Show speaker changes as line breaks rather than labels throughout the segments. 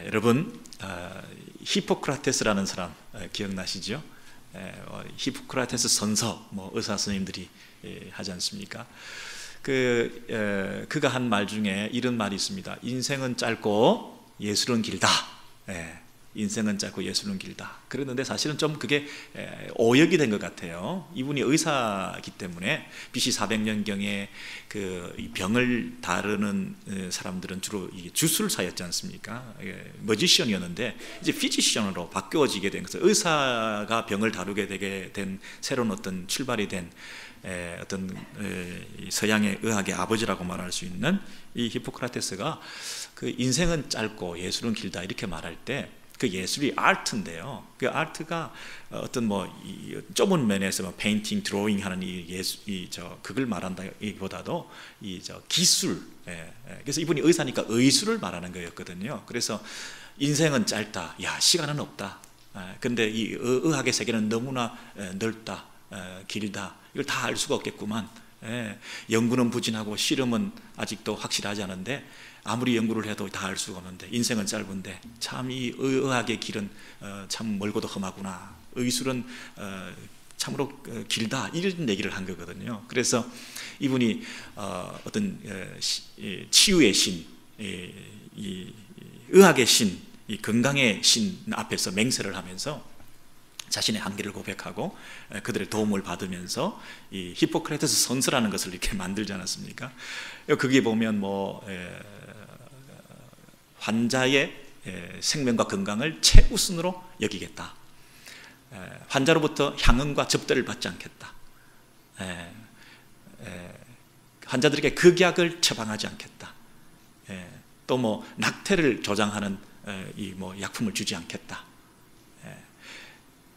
여러분, 히포크라테스라는 사람 기억나시죠? 히포크라테스 선서, 의사 선생님들이 하지 않습니까? 그가 한 말 중에 이런 말이 있습니다. 인생은 짧고 예술은 길다. 인생은 짧고 예술은 길다. 그랬는데 사실은 좀 그게 오역이 된 것 같아요. 이분이 의사이기 때문에 BC 400년경에 그 병을 다루는 사람들은 주로 주술사였지 않습니까? 머지션이었는데 이제 피지션으로 바뀌어지게 된 것은 의사가 병을 다루게 되게 된 새로운 어떤 출발이 된 어떤 서양의 의학의 아버지라고 말할 수 있는 이 히포크라테스가 그 인생은 짧고 예술은 길다 이렇게 말할 때 그 예술이 아트인데요. 그 아트가 어떤 좁은 면에서 페인팅, 드로잉 하는 그걸 말한다기보다도 기술. 그래서 이분이 의사니까 의술을 말하는 거였거든요. 그래서 인생은 짧다. 야, 시간은 없다. 근데 이 의학의 세계는 너무나 넓다, 길다. 이걸 다 알 수가 없겠구만. 연구는 부진하고 실험은 아직도 확실하지 않은데 아무리 연구를 해도 다 알 수가 없는데 인생은 짧은데 참 이 의학의 길은 참 멀고도 험하구나. 의술은 참으로 길다. 이런 얘기를 한 거거든요. 그래서 이분이 어떤 치유의 신, 이 의학의 신, 이 건강의 신 앞에서 맹세를 하면서 자신의 한계를 고백하고 그들의 도움을 받으면서 이 히포크라테스 선서라는 것을 이렇게 만들지 않았습니까? 거기에 보면 환자의 생명과 건강을 최우선으로 여기겠다. 환자로부터 향응과 접대를 받지 않겠다. 환자들에게 극약을 처방하지 않겠다. 또 낙태를 조장하는 약품을 주지 않겠다.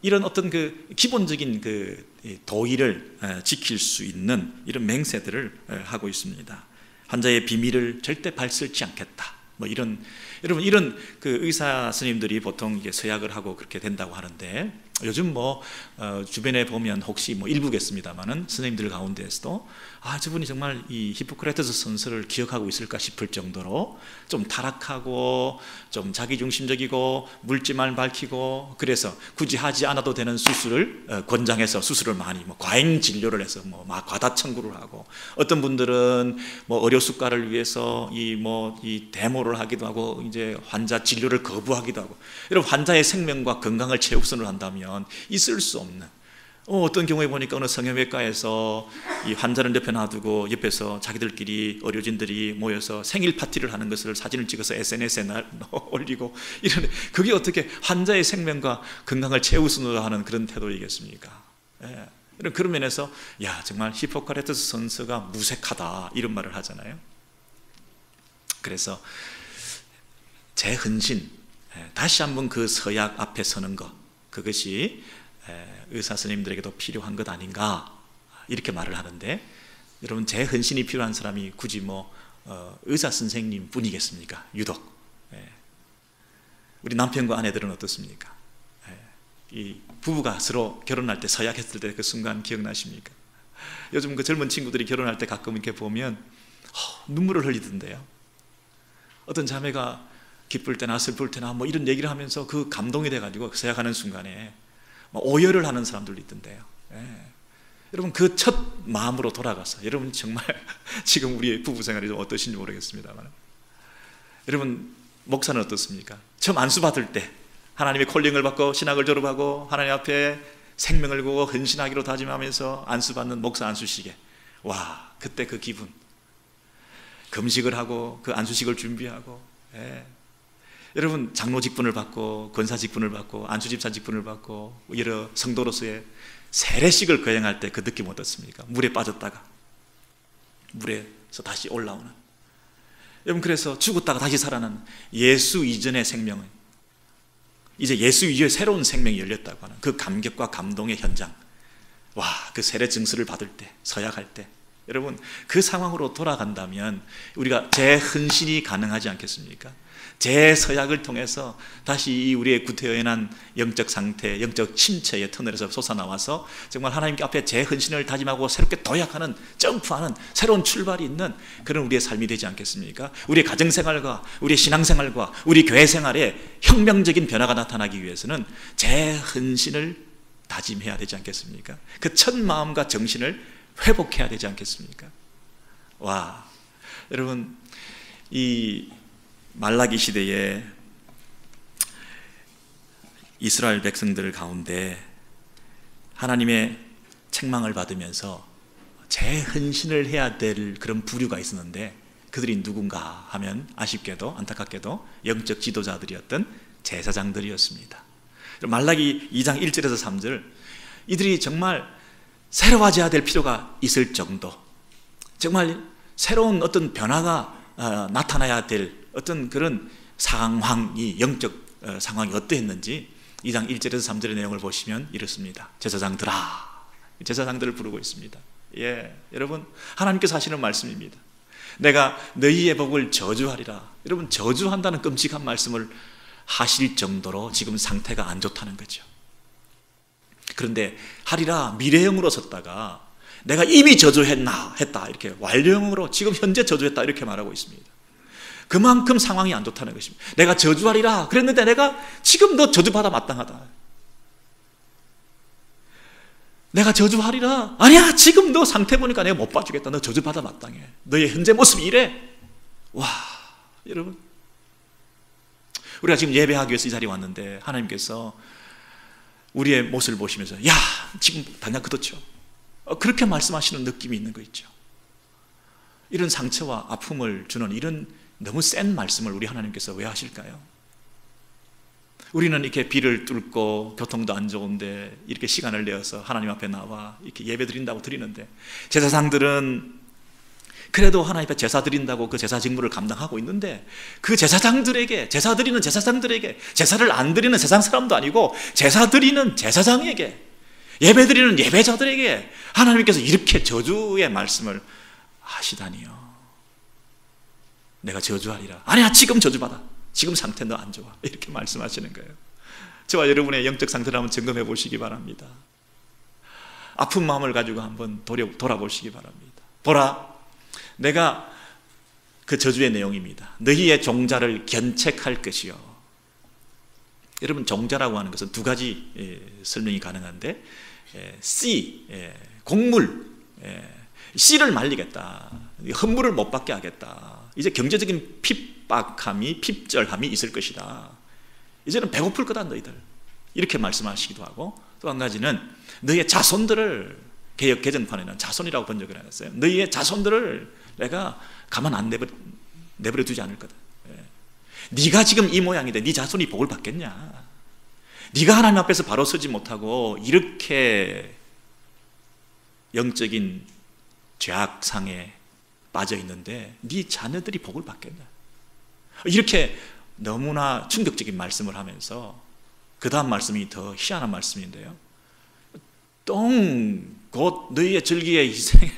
이런 어떤 그 기본적인 그 도의를 지킬 수 있는 이런 맹세들을 하고 있습니다. 환자의 비밀을 절대 발설치 않겠다. 여러분 이런 그 의사 스님들이 보통 이게 서약을 하고 그렇게 된다고 하는데 요즘 주변에 보면 혹시 일부겠습니다만은 스님들 가운데에서도 저분이 정말 이 히포크라테스 선서를 기억하고 있을까 싶을 정도로 좀 타락하고 좀 자기중심적이고 물질만 밝히고 그래서 굳이 하지 않아도 되는 수술을 권장해서 수술을 많이 과잉 진료를 해서 막 과다 청구를 하고 어떤 분들은 의료수가를 위해서 이 데모를 하기도 하고 이제 환자 진료를 거부하기도 하고 여러분 환자의 생명과 건강을 최우선을 한다면 있을 수 없는 어떤 경우에 보니까 어느 성형외과에서 이 환자를 옆에 놔두고 옆에서 자기들끼리 의료진들이 모여서 생일 파티를 하는 것을 사진을 찍어서 SNS에 올리고 이런 그게 어떻게 환자의 생명과 건강을 최우선으로 하는 그런 태도이겠습니까? 그런 면에서 정말 히포크라테스 선서가 무색하다 이런 말을 하잖아요. 그래서 제 헌신 다시 한번 그 서약 앞에 서는 것 그것이 의사 선생님들에게도 필요한 것 아닌가 이렇게 말을 하는데 여러분 제 헌신이 필요한 사람이 굳이 의사 선생님 뿐이겠습니까? 유독 우리 남편과 아내들은 어떻습니까? 이 부부가 서로 결혼할 때 서약했을 때 그 순간 기억나십니까? 요즘 그 젊은 친구들이 결혼할 때 가끔 이렇게 보면 눈물을 흘리던데요. 어떤 자매가 기쁠 때나 슬플 때나 이런 얘기를 하면서 그 감동이 돼가지고 서약하는 순간에 오열을 하는 사람들도 있던데요. 여러분 그 첫 마음으로 돌아가서 여러분 정말 지금 우리의 부부 생활이 좀 어떠신지 모르겠습니다만 여러분 목사는 어떻습니까? 처음 안수 받을 때 하나님의 콜링을 받고 신학을 졸업하고 하나님 앞에 생명을 걸고 헌신하기로 다짐하면서 안수 받는 목사 안수식에 그때 그 기분 금식을 하고 그 안수식을 준비하고 여러분 장로 직분을 받고 권사 직분을 받고 안수집사 직분을 받고 여러 성도로서의 세례식을 거행할 때 그 느낌 어떻습니까? 물에 빠졌다가 물에서 다시 올라오는 여러분 그래서 죽었다가 다시 살아나는 예수 이전의 생명은 이제 예수 이후에 새로운 생명이 열렸다고 하는 그 감격과 감동의 현장 그 세례 증서를 받을 때 서약할 때 여러분 그 상황으로 돌아간다면 우리가 재헌신이 가능하지 않겠습니까? 재서약을 통해서 다시 우리의 구태연한 영적 상태, 영적 침체의 터널에서 솟아나와서 정말 하나님께 앞에 재헌신을 다짐하고 새롭게 도약하는, 점프하는 새로운 출발이 있는 그런 우리의 삶이 되지 않겠습니까? 우리의 가정생활과 우리의 신앙생활과 우리 교회생활에 혁명적인 변화가 나타나기 위해서는 재헌신을 다짐해야 되지 않겠습니까? 그 첫 마음과 정신을 회복해야 되지 않겠습니까? 와, 여러분, 이 말라기 시대에 이스라엘 백성들 가운데 하나님의 책망을 받으면서 재헌신을 해야 될 그런 부류가 있었는데, 그들이 누군가 하면 아쉽게도 안타깝게도 영적 지도자들이었던 제사장들이었습니다. 말라기 2장 1절에서 3절, 이들이 정말 새로워져야 될 필요가 있을 정도, 정말 새로운 어떤 변화가 나타나야 될 어떤 그런 상황이, 영적 상황이 어떠했는지 2장 1절에서 3절의 내용을 보시면 이렇습니다. 제사장들아, 제사장들을 부르고 있습니다. 예, 여러분, 하나님께서 하시는 말씀입니다. 내가 너희의 복을 저주하리라. 여러분, 저주한다는 끔찍한 말씀을 하실 정도로 지금 상태가 안 좋다는 거죠. 그런데 하리라 미래형으로 썼다가 내가 이미 저주했다 이렇게 완료형으로 지금 현재 저주했다 이렇게 말하고 있습니다. 그만큼 상황이 안 좋다는 것입니다. 내가 저주하리라 그랬는데 내가 지금 너 저주받아 마땅하다. 내가 저주하리라, 아니야 지금 너 상태 보니까 내가 못 봐주겠다. 너 저주받아 마땅해. 너의 현재 모습이 이래. 와, 여러분, 우리가 지금 예배하기 위해서 이 자리에 왔는데 하나님께서 우리의 모습을 보시면서 야 지금 당장 그렇죠, 그렇게 말씀하시는 느낌이 있는 거 있죠. 이런 상처와 아픔을 주는 이런 너무 센 말씀을 우리 하나님께서 왜 하실까요? 우리는 이렇게 비를 뚫고 교통도 안 좋은데 이렇게 시간을 내어서 하나님 앞에 나와 이렇게 예배 드린다고 드리는데, 제사장들은 그래도 하나님 앞에 제사 드린다고 그 제사 직무를 감당하고 있는데, 그 제사장들에게, 제사 드리는 제사장들에게, 제사를 안 드리는 세상 사람도 아니고 제사 드리는 제사장에게, 예배 드리는 예배자들에게 하나님께서 이렇게 저주의 말씀을 하시다니요. 내가 저주하리라, 아니야 지금 저주받아, 지금 상태 너 안 좋아, 이렇게 말씀하시는 거예요. 저와 여러분의 영적 상태를 한번 점검해 보시기 바랍니다. 아픈 마음을 가지고 한번 돌아보시기 바랍니다. 보라, 내가 그 저주의 내용입니다. 너희의 종자를 견책할 것이요. 여러분, 종자라고 하는 것은 두 가지 설명이 가능한데, 씨, 곡물, 씨를 말리겠다, 헌물을 못 받게 하겠다, 이제 경제적인 핍박함이, 핍절함이 있을 것이다, 이제는 배고플 거다 너희들, 이렇게 말씀하시기도 하고, 또 한 가지는 너희의 자손들을, 개역 개정판에는 자손이라고 번역을 해놨어요. 너희의 자손들을 내가 가만 안 내버려 두지 않을 거다. 네가 지금 이 모양인데 네 자손이 복을 받겠냐? 네가 하나님 앞에서 바로 서지 못하고 이렇게 영적인 죄악상에 빠져 있는데 네 자녀들이 복을 받겠냐? 이렇게 너무나 충격적인 말씀을 하면서 그 다음 말씀이 더 희한한 말씀인데요. 곧 너희의 절기에 희생해.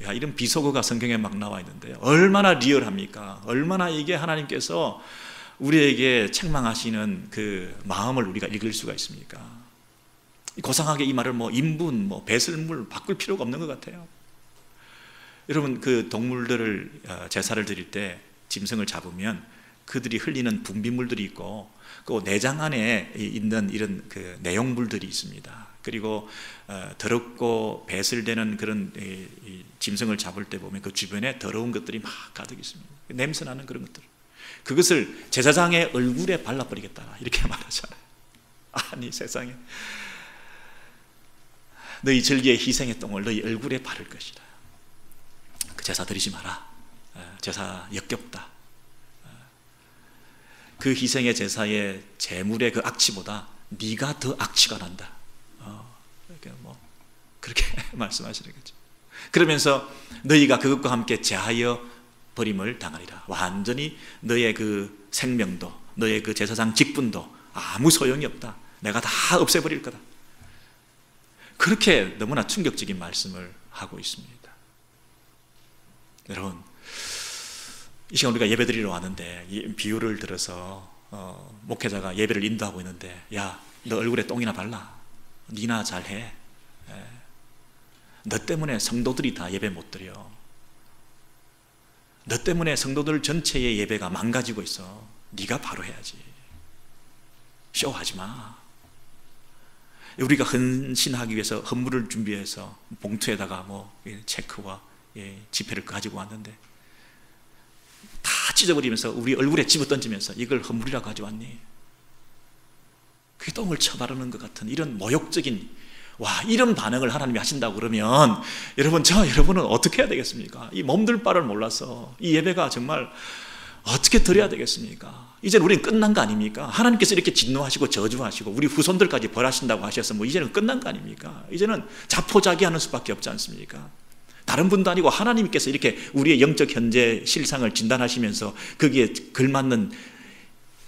야, 이런 비속어가 성경에 막 나와 있는데요. 얼마나 리얼합니까? 얼마나 이게 하나님께서 우리에게 책망하시는 그 마음을 우리가 읽을 수가 있습니까? 고상하게 이 말을 인분, 배설물 바꿀 필요가 없는 것 같아요. 여러분, 그 동물들을 제사를 드릴 때 짐승을 잡으면 그들이 흘리는 분비물들이 있고, 그 내장 안에 있는 이런 그 내용물들이 있습니다. 그리고 더럽고 배설되는 그런 짐승을 잡을 때 보면 그 주변에 더러운 것들이 막 가득 있습니다. 냄새나는 그런 것들, 그것을 제사장의 얼굴에 발라버리겠다 이렇게 말하잖아요. 아니 세상에, 너희 절기에 희생의 똥을 너희 얼굴에 바를 것이다. 그 제사 드리지 마라. 제사 역겹다. 그 희생의 제사의 제물의 그 악취보다 네가 더 악취가 난다. 그렇게 말씀하시는 거죠. 그러면서 너희가 그것과 함께 제하여 버림을 당하리라. 완전히 너의 그 생명도, 너의 그 제사장 직분도 아무 소용이 없다. 내가 다 없애버릴 거다. 그렇게 너무나 충격적인 말씀을 하고 있습니다. 여러분, 이 시간 우리가 예배 드리러 왔는데 이 비유를 들어서 목회자가 예배를 인도하고 있는데, 야, 너 얼굴에 똥이나 발라. 니나 잘해. 너 때문에 성도들이 다 예배 못 드려. 너 때문에 성도들 전체의 예배가 망가지고 있어. 네가 바로 해야지. 쇼하지 마. 우리가 헌신하기 위해서 헌물을 준비해서 봉투에다가 체크와 지폐를 가지고 왔는데 다 찢어버리면서 우리 얼굴에 집어던지면서 이걸 헌물이라고 가져왔니? 그게 똥을 쳐바르는 것 같은 이런 모욕적인, 이런 반응을 하나님이 하신다고 그러면 여러분은 어떻게 해야 되겠습니까? 이 몸둘 바를 몰라서 이 예배가 정말 어떻게 드려야 되겠습니까? 이제는 우리는 끝난 거 아닙니까? 하나님께서 이렇게 진노하시고 저주하시고 우리 후손들까지 벌하신다고 하셔서 이제는 끝난 거 아닙니까? 이제는 자포자기하는 수밖에 없지 않습니까? 다른 분도 아니고 하나님께서 이렇게 우리의 영적 현재 실상을 진단하시면서 거기에 걸맞는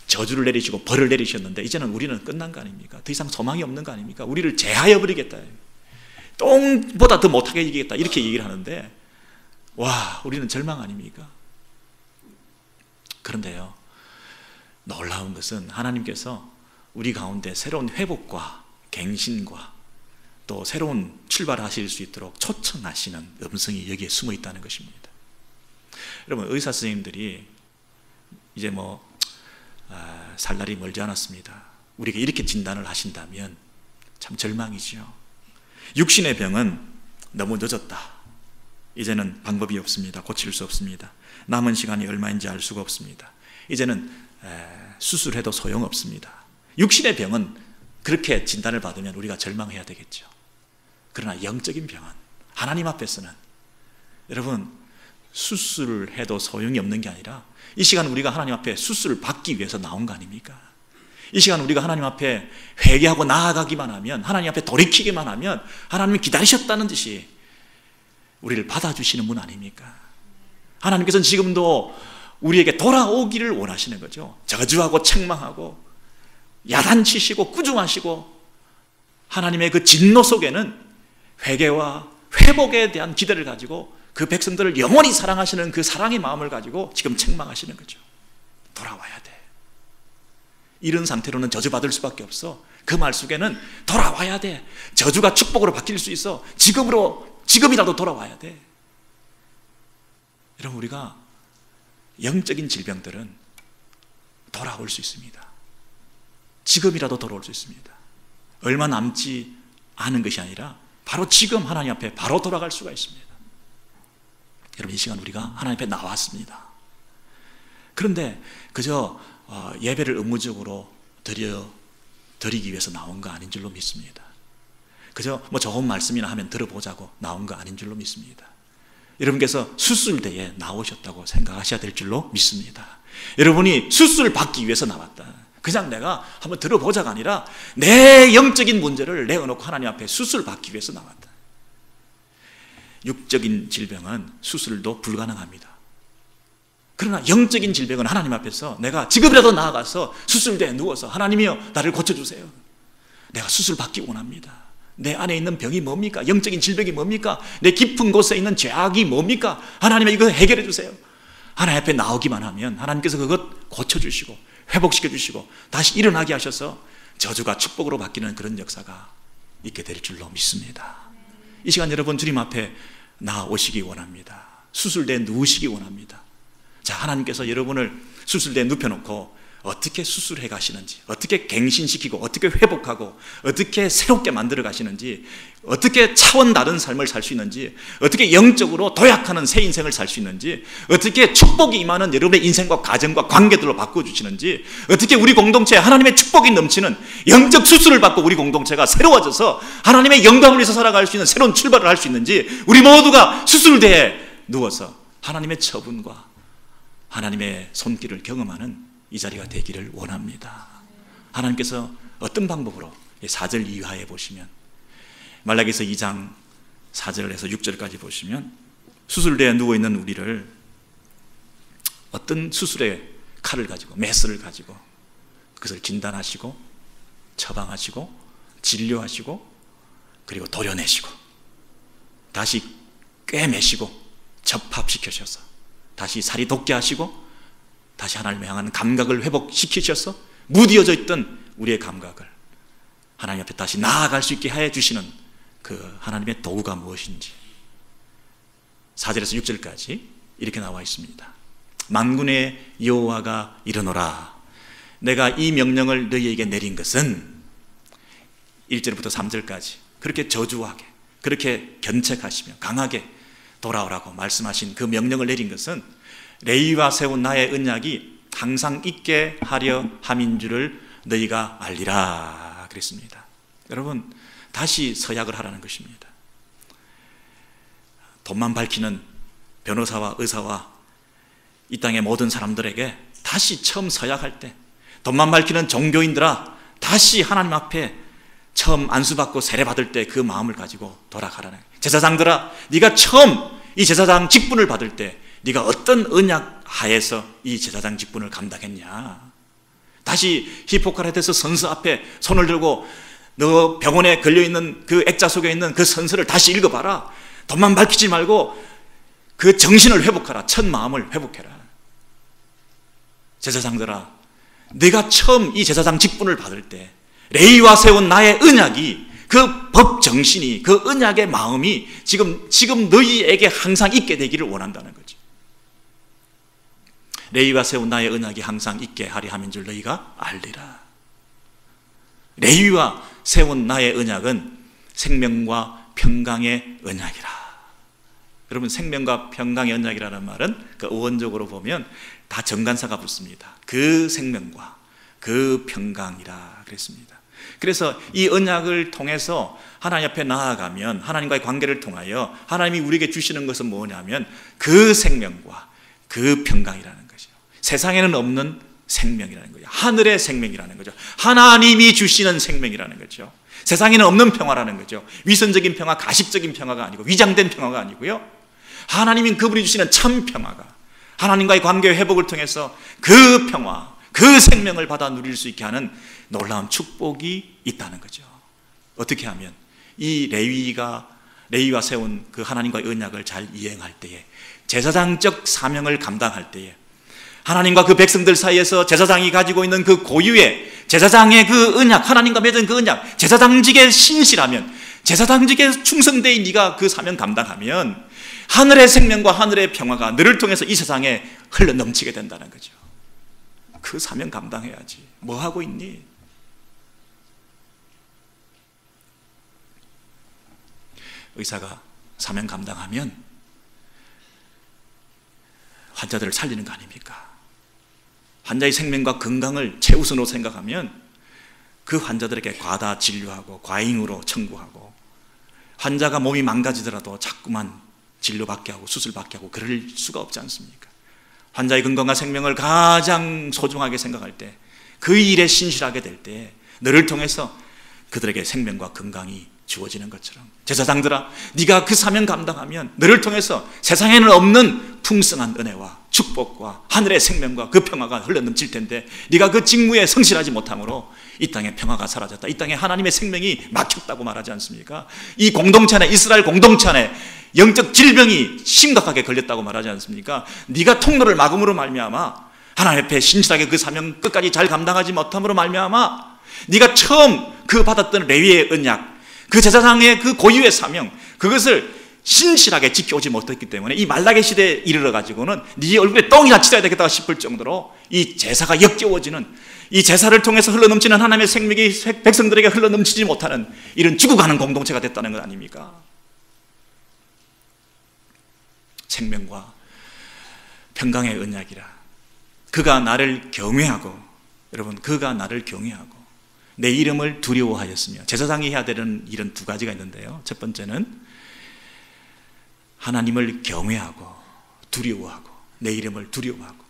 저주를 내리시고 벌을 내리셨는데 이제는 우리는 끝난 거 아닙니까? 더 이상 소망이 없는 거 아닙니까? 우리를 제하여 버리겠다, 똥보다 더 못하게 이기겠다, 이렇게 얘기를 하는데, 우리는 절망 아닙니까? 그런데요, 놀라운 것은 하나님께서 우리 가운데 새로운 회복과 갱신과 또 새로운 출발을 하실 수 있도록 초청하시는 음성이 여기에 숨어 있다는 것입니다. 여러분, 의사 선생님들이 이제 살 날이 멀지 않았습니다. 우리가 이렇게 진단을 하신다면 참 절망이지요. 육신의 병은 너무 늦었다. 이제는 방법이 없습니다. 고칠 수 없습니다. 남은 시간이 얼마인지 알 수가 없습니다. 이제는 수술해도 소용없습니다. 육신의 병은 그렇게 진단을 받으면 우리가 절망해야 되겠죠. 그러나 영적인 병은 하나님 앞에서는, 여러분, 수술을 해도 소용이 없는 게 아니라 이 시간 우리가 하나님 앞에 수술을 받기 위해서 나온 거 아닙니까? 이 시간 우리가 하나님 앞에 회개하고 나아가기만 하면, 하나님 앞에 돌이키기만 하면 하나님이 기다리셨다는 듯이 우리를 받아주시는 분 아닙니까? 하나님께서는 지금도 우리에게 돌아오기를 원하시는 거죠. 저주하고 책망하고 야단치시고 꾸중하시고 하나님의 그 진노 속에는 회개와 회복에 대한 기대를 가지고 그 백성들을 영원히 사랑하시는 그 사랑의 마음을 가지고 지금 책망하시는 거죠. 돌아와야 돼. 이런 상태로는 저주받을 수밖에 없어. 그 말 속에는 돌아와야 돼. 저주가 축복으로 바뀔 수 있어. 지금이라도 돌아와야 돼. 여러분, 우리가 영적인 질병들은 돌아올 수 있습니다. 지금이라도 돌아올 수 있습니다. 얼마 남지 않은 것이 아니라 바로 지금 하나님 앞에 바로 돌아갈 수가 있습니다. 여러분, 이 시간 우리가 하나님 앞에 나왔습니다. 그런데 그저 예배를 의무적으로 드리기 위해서 나온 거 아닌 줄로 믿습니다. 그저 좋은 말씀이나 하면 들어보자고 나온 거 아닌 줄로 믿습니다. 여러분께서 수술대에 나오셨다고 생각하셔야 될 줄로 믿습니다. 여러분이 수술을 받기 위해서 나왔다. 그냥 내가 한번 들어보자가 아니라 내 영적인 문제를 내어놓고 하나님 앞에 수술을 받기 위해서 나왔다. 육적인 질병은 수술도 불가능합니다. 그러나 영적인 질병은 하나님 앞에서 내가 지금이라도 나아가서 수술대에 누워서 하나님이여 나를 고쳐주세요. 내가 수술 받기 원합니다. 내 안에 있는 병이 뭡니까? 영적인 질병이 뭡니까? 내 깊은 곳에 있는 죄악이 뭡니까? 하나님이 이거 해결해 주세요. 하나님 앞에 나오기만 하면 하나님께서 그것 고쳐주시고 회복시켜 주시고 다시 일어나게 하셔서 저주가 축복으로 바뀌는 그런 역사가 있게 될 줄로 믿습니다. 이 시간 여러분 주님 앞에 나오시기 원합니다. 수술대에 누우시기 원합니다. 자, 하나님께서 여러분을 수술대에 눕혀놓고 어떻게 수술해 가시는지, 어떻게 갱신시키고 어떻게 회복하고 어떻게 새롭게 만들어 가시는지, 어떻게 차원 다른 삶을 살 수 있는지, 어떻게 영적으로 도약하는 새 인생을 살 수 있는지, 어떻게 축복이 임하는 여러분의 인생과 가정과 관계들로 바꿔주시는지, 어떻게 우리 공동체에 하나님의 축복이 넘치는 영적 수술을 받고 우리 공동체가 새로워져서 하나님의 영광을 위해서 살아갈 수 있는 새로운 출발을 할 수 있는지, 우리 모두가 수술대에 누워서 하나님의 처분과 하나님의 손길을 경험하는 이 자리가 되기를 원합니다. 하나님께서 어떤 방법으로 4절 이하에 보시면, 말라기서 2장 4절에서 6절까지 보시면 수술대에 누워있는 우리를 어떤 수술의 칼을 가지고, 메스를 가지고 그것을 진단하시고 처방하시고 진료하시고 그리고 도려내시고 다시 꿰매시고 접합시켜셔서 다시 살이 돋게 하시고 다시 하나님을 향하는 감각을 회복시키셔서 무디어져 있던 우리의 감각을 하나님 앞에 다시 나아갈 수 있게 해 주시는 그 하나님의 도구가 무엇인지 4절에서 6절까지 이렇게 나와 있습니다. 만군의 여호와가 이르노라. 내가 이 명령을 너희에게 내린 것은 1절부터 3절까지 그렇게 저주하게, 그렇게 견책하시며 강하게 돌아오라고 말씀하신 그 명령을 내린 것은 레위와 세운 나의 언약이 항상 있게 하려 함인 줄을 너희가 알리라 그랬습니다. 여러분, 다시 서약을 하라는 것입니다. 돈만 밝히는 변호사와 의사와 이 땅의 모든 사람들에게 다시 처음 서약할 때, 돈만 밝히는 종교인들아 다시 하나님 앞에 처음 안수받고 세례받을 때 그 마음을 가지고 돌아가라는 거예요. 제사장들아, 네가 처음 이 제사장 직분을 받을 때 네가 어떤 언약 하에서 이 제사장 직분을 감당했냐. 다시 히포크라테스 선서 앞에 손을 들고 너 병원에 걸려있는 그 액자 속에 있는 그 선서를 다시 읽어봐라. 돈만 밝히지 말고 그 정신을 회복하라. 첫 마음을 회복해라. 제사장들아, 네가 처음 이 제사장 직분을 받을 때 레위와 세운 나의 언약이, 그 법 정신이, 그 언약의 마음이 지금 너희에게 항상 있게 되기를 원한다는 거죠. 레위와 세운 나의 언약이 항상 있게 하려 함인 줄 너희가 알리라. 레위와 세운 나의 언약은 생명과 평강의 언약이라. 여러분, 생명과 평강의 언약이라는 말은 그 어원적으로 보면 다 정관사가 붙습니다. 그 생명과 그 평강이라 그랬습니다. 그래서 이 언약을 통해서 하나님 앞에 나아가면, 하나님과의 관계를 통하여 하나님이 우리에게 주시는 것은 뭐냐면 그 생명과 그 평강이라는 거죠. 세상에는 없는 생명이라는 거죠. 하늘의 생명이라는 거죠. 하나님이 주시는 생명이라는 거죠. 세상에는 없는 평화라는 거죠. 위선적인 평화, 가십적인 평화가 아니고 위장된 평화가 아니고요, 하나님인 그분이 주시는 참 평화가, 하나님과의 관계의 회복을 통해서 그 평화, 그 생명을 받아 누릴 수 있게 하는 놀라운 축복이 있다는 거죠. 어떻게 하면 이 레위와 세운 그 하나님과의 언약을 잘 이행할 때에, 제사장적 사명을 감당할 때에, 하나님과 그 백성들 사이에서 제사장이 가지고 있는 그 고유의 제사장의 그 언약, 하나님과 맺은 그 언약, 제사장직에 신실하면, 제사장직에 충성되이 네가 그 사명 감당하면 하늘의 생명과 하늘의 평화가 너를 통해서 이 세상에 흘러 넘치게 된다는 거죠. 그 사명 감당해야지. 뭐 하고 있니? 의사가 사명 감당하면 환자들을 살리는 거 아닙니까? 환자의 생명과 건강을 최우선으로 생각하면 그 환자들에게 과다 진료하고 과잉으로 청구하고, 환자가 몸이 망가지더라도 자꾸만 진료받게 하고 수술받게 하고 그럴 수가 없지 않습니까? 환자의 건강과 생명을 가장 소중하게 생각할 때, 그 일에 신실하게 될 때 너를 통해서 그들에게 생명과 건강이 주어지는 것처럼, 제사장들아, 네가 그 사명 감당하면 너를 통해서 세상에는 없는 풍성한 은혜와 축복과 하늘의 생명과 그 평화가 흘러넘칠 텐데, 네가 그 직무에 성실하지 못함으로 이 땅에 평화가 사라졌다, 이 땅에 하나님의 생명이 막혔다고 말하지 않습니까? 이 공동체 안에, 이스라엘 공동체 안에 영적 질병이 심각하게 걸렸다고 말하지 않습니까? 네가 통로를 막음으로 말미암아, 하나님 앞에 신실하게 그 사명 끝까지 잘 감당하지 못함으로 말미암아, 네가 처음 그 받았던 레위의 언약, 그 제사장의 그 고유의 사명, 그것을 신실하게 지켜오지 못했기 때문에 이 말라기 시대에 이르러 가지고는 네 얼굴에 똥이나 치러야 되겠다 싶을 정도로 이 제사가 역겨워지는, 이 제사를 통해서 흘러넘치는 하나님의 생명이 백성들에게 흘러넘치지 못하는 이런 죽어가는 공동체가 됐다는 것 아닙니까? 생명과 평강의 언약이라. 그가 나를 경외하고, 여러분, 그가 나를 경외하고 내 이름을 두려워하였으며, 제사장이 해야 되는 일은 두 가지가 있는데요, 첫 번째는 하나님을 경외하고 두려워하고 내 이름을 두려워하고,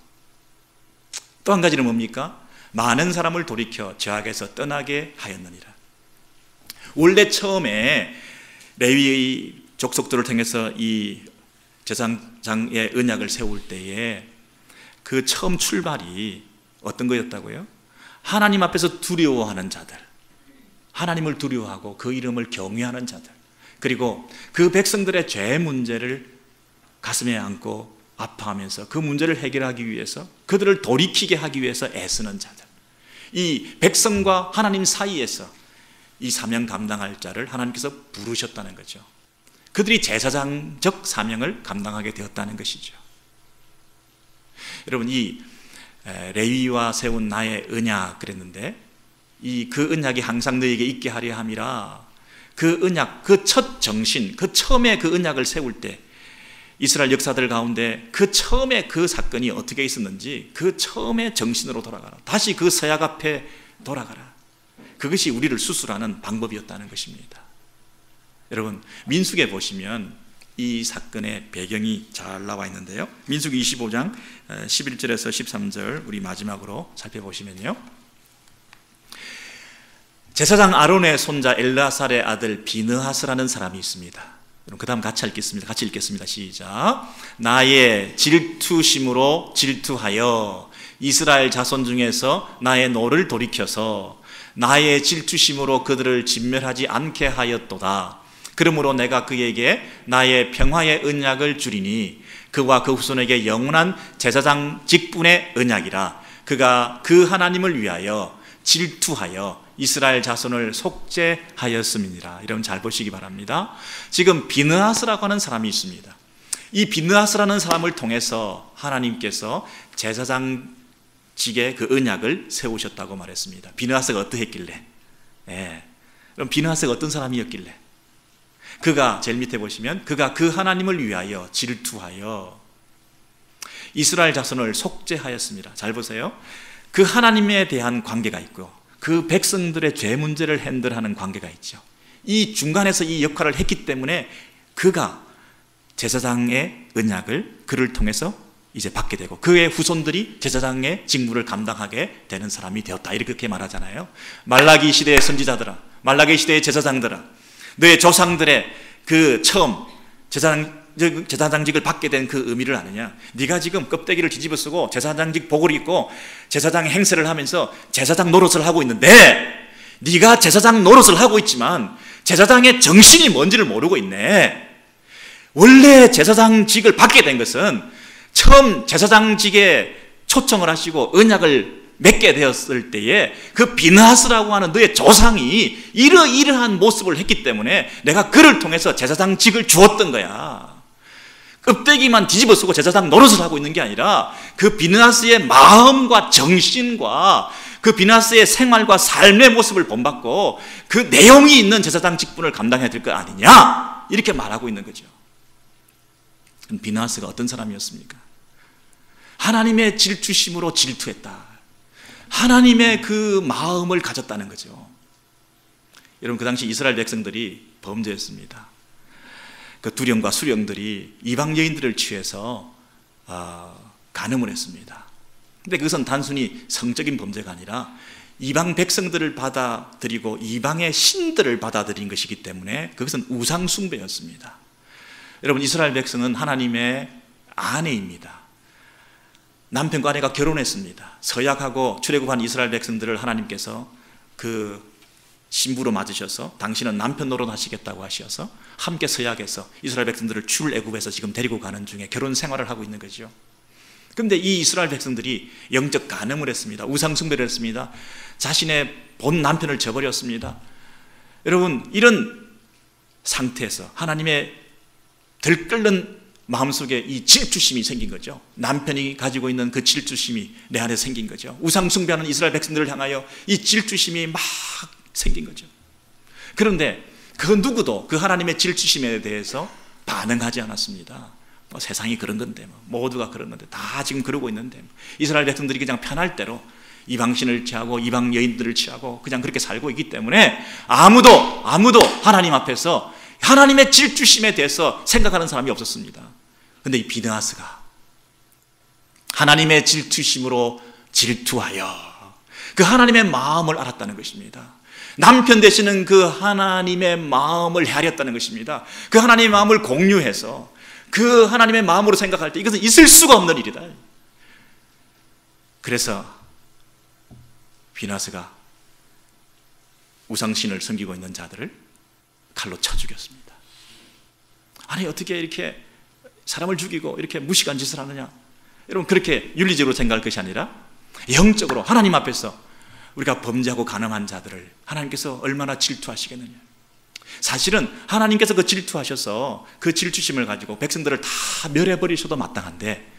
또 한 가지는 뭡니까? 많은 사람을 돌이켜 죄악에서 떠나게 하였느니라. 원래 처음에 레위의 족속들을 통해서 이 제사장의 언약을 세울 때에 그 처음 출발이 어떤 거였다고요? 하나님 앞에서 두려워하는 자들, 하나님을 두려워하고 그 이름을 경외하는 자들, 그리고 그 백성들의 죄 문제를 가슴에 안고 아파하면서 그 문제를 해결하기 위해서, 그들을 돌이키게 하기 위해서 애쓰는 자들, 이 백성과 하나님 사이에서 이 사명 감당할 자를 하나님께서 부르셨다는 거죠. 그들이 제사장적 사명을 감당하게 되었다는 것이죠. 여러분, 이 레위와 세운 나의 언약 그랬는데, 그 언약이 항상 너에게 있게 하려 함이라. 그 언약, 그 첫 정신, 그 처음에 그 언약을 세울 때 이스라엘 역사들 가운데 그 처음에 그 사건이 어떻게 있었는지 그 처음의 정신으로 돌아가라. 다시 그 서약 앞에 돌아가라. 그것이 우리를 수술하는 방법이었다는 것입니다. 여러분, 민수기에 보시면 이 사건의 배경이 잘 나와 있는데요, 민수기 25장 11절에서 13절 우리 마지막으로 살펴보시면요, 제사장 아론의 손자 엘르아살의 아들 비느하스라는 사람이 있습니다. 그 다음 같이 읽겠습니다. 시작. 나의 질투심으로 질투하여 이스라엘 자손 중에서 나의 노를 돌이켜서 나의 질투심으로 그들을 진멸하지 않게 하였도다. 그러므로 내가 그에게 나의 평화의 언약을 주리니 그와 그 후손에게 영원한 제사장 직분의 언약이라. 그가 그 하나님을 위하여 질투하여 이스라엘 자손을 속죄하였음이니라. 여러분 잘 보시기 바랍니다. 지금 비느하스라고 하는 사람이 있습니다. 이 비느하스라는 사람을 통해서 하나님께서 제사장직의 그 언약을 세우셨다고 말했습니다. 비느하스가 어떠했길래? 그럼 비느하스가 어떤 사람이었길래? 그가 제일 밑에 보시면 그가 그 하나님을 위하여 질투하여 이스라엘 자손을 속죄하였습니다. 잘 보세요. 그 하나님에 대한 관계가 있고 그 백성들의 죄 문제를 핸들하는 관계가 있죠. 이 중간에서 이 역할을 했기 때문에 그가 제사장의 언약을 그를 통해서 이제 받게 되고 그의 후손들이 제사장의 직무를 감당하게 되는 사람이 되었다, 이렇게 말하잖아요. 말라기 시대의 선지자들아, 말라기 시대의 제사장들아, 너의 조상들의 그 처음 제사장직을 받게 된 그 의미를 아느냐? 네가 지금 껍데기를 뒤집어 쓰고 제사장직 복을 입고 제사장 행세를 하면서 제사장 노릇을 하고 있는데, 네가 제사장 노릇을 하고 있지만 제사장의 정신이 뭔지를 모르고 있네. 원래 제사장직을 받게 된 것은 처음 제사장직에 초청을 하시고 언약을 맺게 되었을 때에 그 비느하스라고 하는 너의 조상이 이러이러한 모습을 했기 때문에 내가 그를 통해서 제사장직을 주었던 거야. 껍데기만 뒤집어 쓰고 제사장 노릇을 하고 있는 게 아니라 그 비느하스의 마음과 정신과 그 비느하스의 생활과 삶의 모습을 본받고 그 내용이 있는 제사장 직분을 감당해야 될 거 아니냐, 이렇게 말하고 있는 거죠. 비느하스가 어떤 사람이었습니까? 하나님의 질투심으로 질투했다. 하나님의 그 마음을 가졌다는 거죠. 여러분, 그 당시 이스라엘 백성들이 범죄했습니다. 그 두령과 수령들이 이방 여인들을 취해서 간음을 했습니다. 근데 그것은 단순히 성적인 범죄가 아니라 이방 백성들을 받아들이고 이방의 신들을 받아들인 것이기 때문에 그것은 우상 숭배였습니다. 여러분, 이스라엘 백성은 하나님의 아내입니다. 남편과 아내가 결혼했습니다. 서약하고 출애굽한 이스라엘 백성들을 하나님께서 그 신부로 맞으셔서 당신은 남편 노릇하시겠다고 하셔서 함께 서약해서 이스라엘 백성들을 출애굽해서 지금 데리고 가는 중에 결혼 생활을 하고 있는 거죠. 그런데 이 이스라엘 백성들이 영적 간음을 했습니다. 우상 숭배를 했습니다. 자신의 본 남편을 저버렸습니다. 여러분, 이런 상태에서 하나님의 들끓는 마음속에 이 질투심이 생긴 거죠. 남편이 가지고 있는 그 질투심이 내 안에 생긴 거죠. 우상 숭배하는 이스라엘 백성들을 향하여 이 질투심이 막 생긴 거죠. 그런데 그 누구도 그 하나님의 질투심에 대해서 반응하지 않았습니다. 세상이 그런 건데, 모두가 그런 건데, 다 지금 그러고 있는데, 이스라엘 백성들이 그냥 편할 대로 이방신을 취하고 이방 여인들을 취하고 그냥 그렇게 살고 있기 때문에 아무도 하나님 앞에서 하나님의 질투심에 대해서 생각하는 사람이 없었습니다. 그런데 이 비느하스가 하나님의 질투심으로 질투하여 그 하나님의 마음을 알았다는 것입니다. 남편 되시는 그 하나님의 마음을 헤아렸다는 것입니다. 그 하나님의 마음을 공유해서 그 하나님의 마음으로 생각할 때 이것은 있을 수가 없는 일이다. 그래서 비느하스가 우상신을 섬기고 있는 자들을 칼로 쳐 죽였습니다. 아니, 어떻게 이렇게 사람을 죽이고 이렇게 무식한 짓을 하느냐? 여러분, 그렇게 윤리적으로 생각할 것이 아니라 영적으로 하나님 앞에서 우리가 범죄하고 간음한 자들을 하나님께서 얼마나 질투하시겠느냐. 사실은 하나님께서 그 질투하셔서 그 질투심을 가지고 백성들을 다 멸해버리셔도 마땅한데,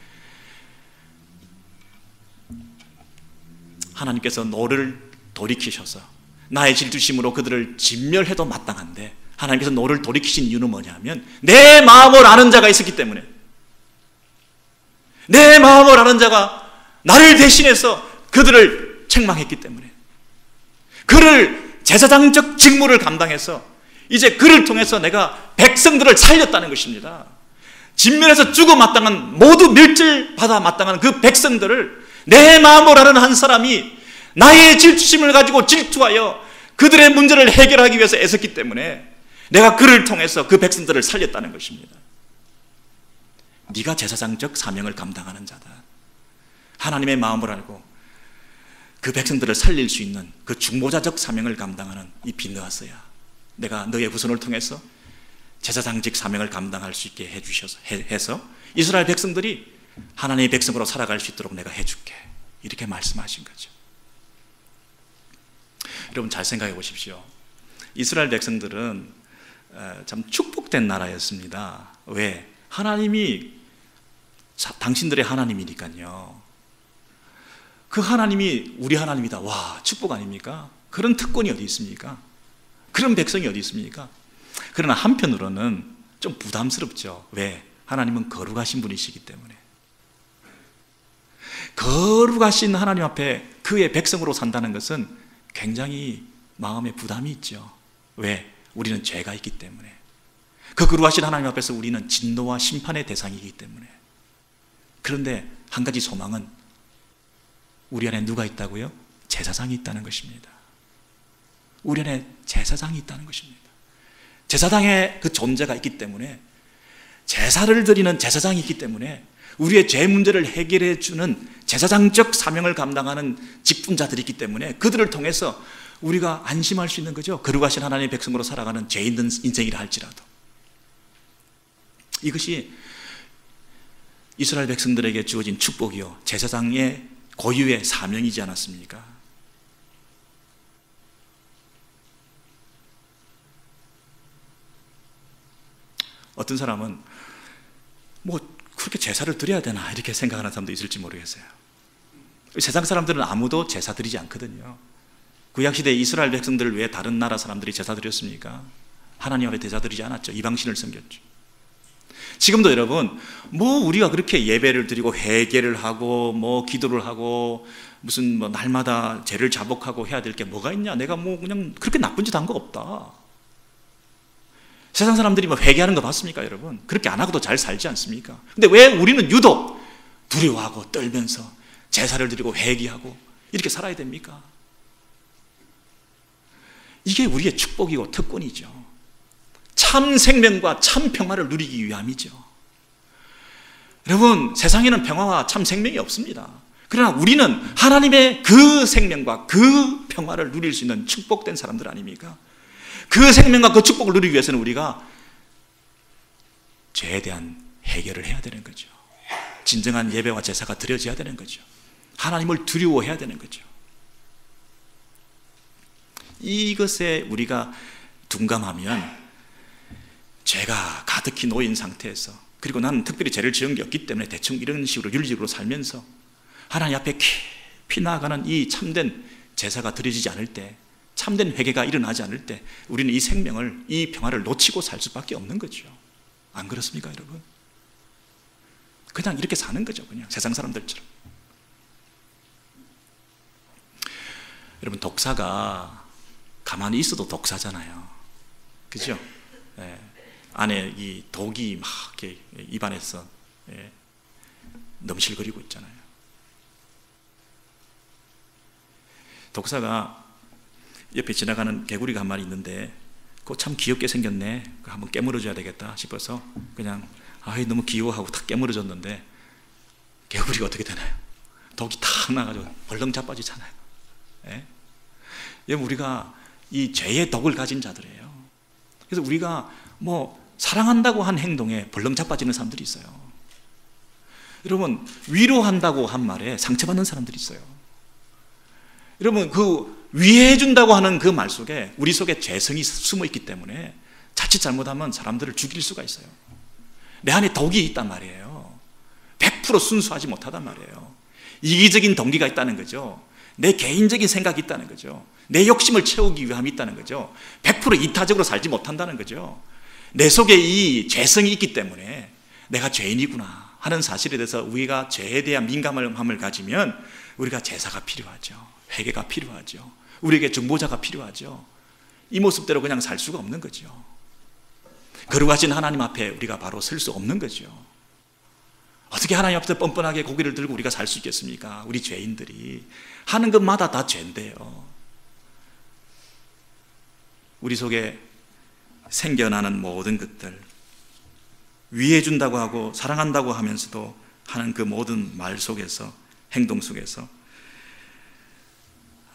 하나님께서 너를 돌이키셔서 나의 질투심으로 그들을 진멸해도 마땅한데, 하나님께서 너를 돌이키신 이유는 뭐냐면 내 마음을 아는 자가 있었기 때문에, 내 마음을 아는 자가 나를 대신해서 그들을 책망했기 때문에, 그를 제사장적 직무를 감당해서 이제 그를 통해서 내가 백성들을 살렸다는 것입니다. 진멸해서 죽어 마땅한, 모두 멸절받아 마땅한 그 백성들을 내 마음을 아는 한 사람이 나의 질투심을 가지고 질투하여 그들의 문제를 해결하기 위해서 애썼기 때문에 내가 그를 통해서 그 백성들을 살렸다는 것입니다. 네가 제사장적 사명을 감당하는 자다. 하나님의 마음을 알고 그 백성들을 살릴 수 있는 그 중보자적 사명을 감당하는 이 비느하스야, 내가 너의 후손을 통해서 제사장직 사명을 감당할 수 있게 해서 이스라엘 백성들이 하나님의 백성으로 살아갈 수 있도록 내가 해줄게, 이렇게 말씀하신 거죠. 여러분, 잘 생각해 보십시오. 이스라엘 백성들은 참 축복된 나라였습니다. 왜? 하나님이 당신들의 하나님이니까요. 그 하나님이 우리 하나님이다. 와, 축복 아닙니까? 그런 특권이 어디 있습니까? 그런 백성이 어디 있습니까? 그러나 한편으로는 좀 부담스럽죠. 왜? 하나님은 거룩하신 분이시기 때문에. 거룩하신 하나님 앞에 그의 백성으로 산다는 것은 굉장히 마음에 부담이 있죠. 왜? 우리는 죄가 있기 때문에. 그 거룩하신 하나님 앞에서 우리는 진노와 심판의 대상이기 때문에. 그런데 한 가지 소망은 우리 안에 누가 있다고요? 제사장이 있다는 것입니다. 우리 안에 제사장이 있다는 것입니다. 제사장의 그 존재가 있기 때문에, 제사를 드리는 제사장이 있기 때문에, 우리의 죄 문제를 해결해 주는 제사장적 사명을 감당하는 직분자들이 있기 때문에 그들을 통해서 우리가 안심할 수 있는 거죠. 거룩하신 하나님의 백성으로 살아가는 죄 있는 인생이라 할지라도. 이것이 이스라엘 백성들에게 주어진 축복이요, 제사장의 고유의 사명이지 않았습니까? 어떤 사람은 뭐 그렇게 제사를 드려야 되나 이렇게 생각하는 사람도 있을지 모르겠어요. 세상 사람들은 아무도 제사 드리지 않거든요. 구약시대 이스라엘 백성들을 왜 다른 나라 사람들이 제사 드렸습니까? 하나님 앞에 제사 드리지 않았죠. 이방신을 섬겼죠. 지금도 여러분, 뭐 우리가 그렇게 예배를 드리고 회개를 하고 뭐 기도를 하고 무슨 뭐 날마다 죄를 자복하고 해야 될 게 뭐가 있냐? 내가 뭐 그냥 그렇게 나쁜 짓 한 거 없다. 세상 사람들이 뭐 회개하는 거 봤습니까, 여러분? 그렇게 안 하고도 잘 살지 않습니까? 근데 왜 우리는 유독 두려워하고 떨면서 제사를 드리고 회개하고 이렇게 살아야 됩니까? 이게 우리의 축복이고 특권이죠. 참 생명과 참 평화를 누리기 위함이죠. 여러분, 세상에는 평화와 참 생명이 없습니다. 그러나 우리는 하나님의 그 생명과 그 평화를 누릴 수 있는 축복된 사람들 아닙니까? 그 생명과 그 축복을 누리기 위해서는 우리가 죄에 대한 해결을 해야 되는 거죠. 진정한 예배와 제사가 드려져야 되는 거죠. 하나님을 두려워해야 되는 거죠. 이것에 우리가 둔감하면 죄가 가득히 놓인 상태에서, 그리고 나는 특별히 죄를 지은 게 없기 때문에 대충 이런 식으로 윤리적으로 살면서 하나님 앞에 깊이 나아가는 이 참된 제사가 드려지지 않을 때, 참된 회개가 일어나지 않을 때 우리는 이 생명을, 이 평화를 놓치고 살 수밖에 없는 거죠. 안 그렇습니까, 여러분? 그냥 이렇게 사는 거죠. 그냥 세상 사람들처럼. 여러분, 독사가 가만히 있어도 독사잖아요. 그죠? 예. 안에 이 독이 막 이렇게 입안에서 넘실거리고 있잖아요. 독사가 옆에 지나가는 개구리가 한 마리 있는데 그거 참 귀엽게 생겼네, 그거 한번 깨물어줘야 되겠다 싶어서 그냥 너무 귀여워하고 탁 깨물어줬는데 개구리가 어떻게 되나요? 독이 탁 나가지고 벌렁 자빠지잖아요. 예? 여러분, 우리가 이 죄의 독을 가진 자들이에요. 그래서 우리가 뭐 사랑한다고 한 행동에 벌렁 자빠지는 사람들이 있어요. 여러분, 위로한다고 한 말에 상처받는 사람들이 있어요. 여러분, 그 위해준다고 하는 그 말 속에 우리 속에 죄성이 숨어 있기 때문에 자칫 잘못하면 사람들을 죽일 수가 있어요. 내 안에 독이 있단 말이에요. 100% 순수하지 못하단 말이에요. 이기적인 동기가 있다는 거죠. 내 개인적인 생각이 있다는 거죠. 내 욕심을 채우기 위함이 있다는 거죠. 100% 이타적으로 살지 못한다는 거죠. 내 속에 이 죄성이 있기 때문에 내가 죄인이구나 하는 사실에 대해서 우리가 죄에 대한 민감함을 가지면 우리가 제사가 필요하죠. 회개가 필요하죠. 우리에게 중보자가 필요하죠. 이 모습대로 그냥 살 수가 없는 거죠. 거룩하신 하나님 앞에 우리가 바로 설 수 없는 거죠. 어떻게 하나님 앞에서 뻔뻔하게 고개를 들고 우리가 살 수 있겠습니까? 우리 죄인들이 하는 것마다 다 죄인데요. 우리 속에 생겨나는 모든 것들, 위해준다고 하고 사랑한다고 하면서도 하는 그 모든 말 속에서, 행동 속에서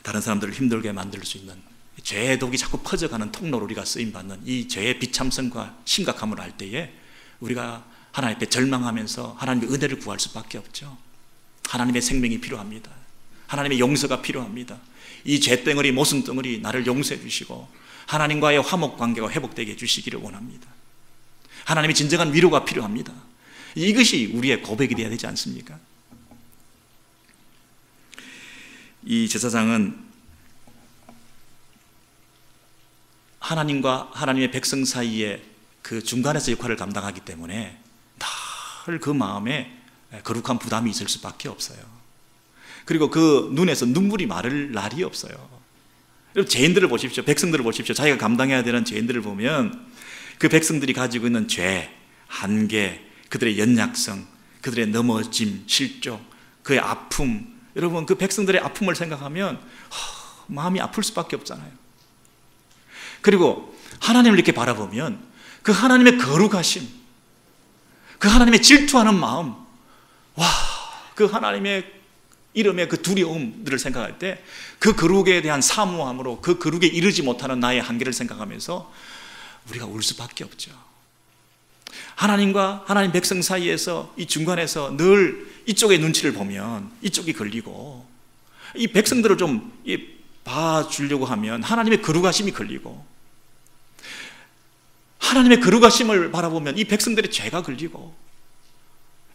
다른 사람들을 힘들게 만들 수 있는 죄의 독이 자꾸 퍼져가는 통로로 우리가 쓰임받는 이 죄의 비참성과 심각함을 알 때에 우리가 하나님 앞에 절망하면서 하나님의 은혜를 구할 수밖에 없죠. 하나님의 생명이 필요합니다. 하나님의 용서가 필요합니다. 이 죄덩어리, 모순덩어리 나를 용서해 주시고 하나님과의 화목관계가 회복되게 해주시기를 원합니다. 하나님의 진정한 위로가 필요합니다. 이것이 우리의 고백이 되어야 되지 않습니까? 이 제사장은 하나님과 하나님의 백성 사이에 그 중간에서 역할을 감당하기 때문에 늘 그 마음에 거룩한 부담이 있을 수밖에 없어요. 그리고 그 눈에서 눈물이 마를 날이 없어요. 여러분, 죄인들을 보십시오. 백성들을 보십시오. 자기가 감당해야 되는 죄인들을 보면 그 백성들이 가지고 있는 죄, 한계, 그들의 연약성, 그들의 넘어짐, 실족, 그의 아픔, 여러분 그 백성들의 아픔을 생각하면 마음이 아플 수밖에 없잖아요. 그리고 하나님을 이렇게 바라보면 그 하나님의 거룩하심, 그 하나님의 질투하는 마음, 그 하나님의 이름의 그 두려움들을 생각할 때 그 거룩에 대한 사모함으로 그 거룩에 이르지 못하는 나의 한계를 생각하면서 우리가 울 수밖에 없죠. 하나님과 하나님 백성 사이에서 이 중간에서 늘 이쪽의 눈치를 보면 이쪽이 걸리고, 이 백성들을 좀 봐주려고 하면 하나님의 거룩하심이 걸리고, 하나님의 거룩하심을 바라보면 이 백성들의 죄가 걸리고,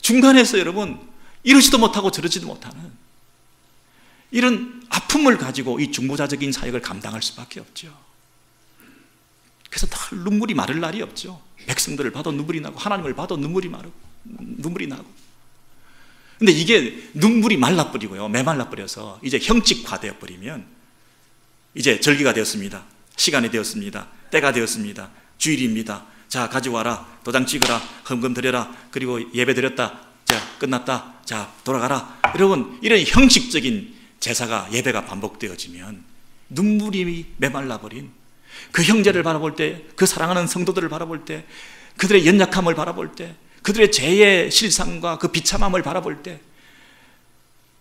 중간에서 여러분 이러지도 못하고 저러지도 못하는 이런 아픔을 가지고 이 중보자적인 사역을 감당할 수밖에 없죠. 그래서 늘 눈물이 마를 날이 없죠. 백성들을 봐도 눈물이 나고 하나님을 봐도 눈물이 나고. 근데 이게 눈물이 말라버리고요, 메말라버려서 이제 형식화되어 버리면 이제 절기가 되었습니다. 시간이 되었습니다. 때가 되었습니다. 주일입니다. 자, 가져와라. 도장 찍어라. 헌금 드려라. 그리고 예배 드렸다. 자, 끝났다. 자, 돌아가라. 여러분, 이런 형식적인 제사가, 예배가 반복되어지면 눈물이 메말라버린 그 형제를 바라볼 때, 그 사랑하는 성도들을 바라볼 때, 그들의 연약함을 바라볼 때, 그들의 죄의 실상과 그 비참함을 바라볼 때,